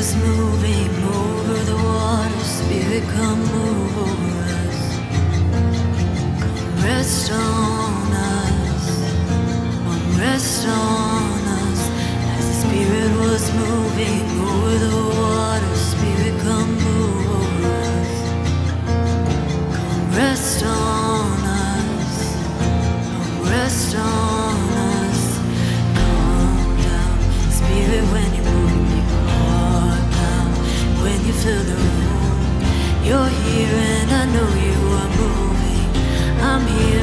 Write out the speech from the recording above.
was moving over the water. Spirit, come move over us. Come rest on us. Come rest on us. As the Spirit was moving over the water. Spirit, come move over us. Come rest on us. Come rest on us. Calm down. Spirit, when you move, make my heart pound. When you fill the room, you're here and I know you are moving. I'm here.